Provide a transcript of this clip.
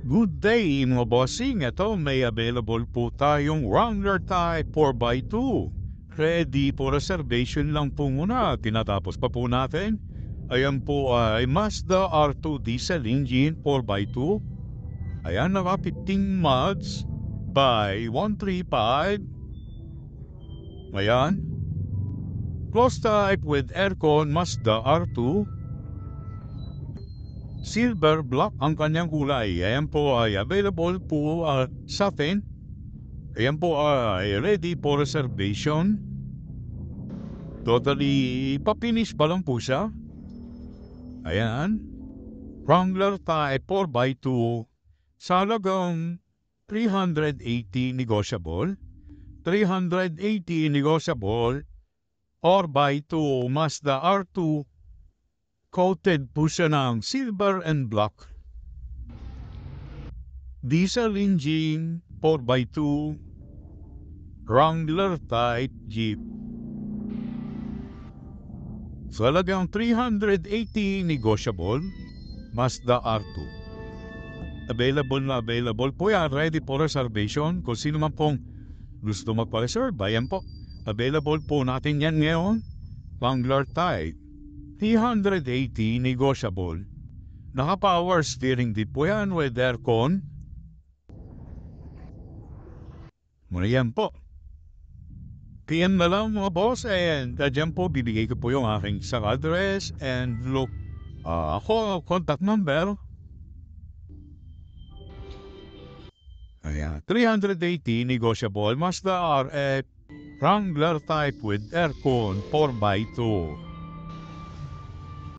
Good day mga bossing. Ito may available po tayong Wrangler type 4x2. Ready for reservation lang po muna. Tinatapos pa po natin. Ayan po ay Mazda R2 diesel engine 4x2. Ayan, naka 15 mods by 135. Ayan. Close type with aircon Mazda R2. Silver black ang kanyang kulay. Ayan po ay available po sa atin. Ayan po ay ready for reservation. Totally papinish pa lang po siya. Ayan. Wrangler type 4x2 sa halagang 380 negotiable. 380 negotiable or by 2 Mazda R2. Coated po siya ng silver and black. Diesel engine 4x2 Wrangler type Jeep. Sa halagang 380 negotiable Mazda R2. Available po yan. Ready for reservation. Kung sino man pong gusto magpa-reserve, ayan po. Available po natin yan ngayon. Wrangler type 380 negotiable. Naka-power steering din po yan with aircon. Muna yan po. PM na lang mga boss and dyan po bibigay ko po yung aking isang address and look. Ako, contact number. Ayan, 380 negotiable Mazda RX Wrangler type with aircon 4x2.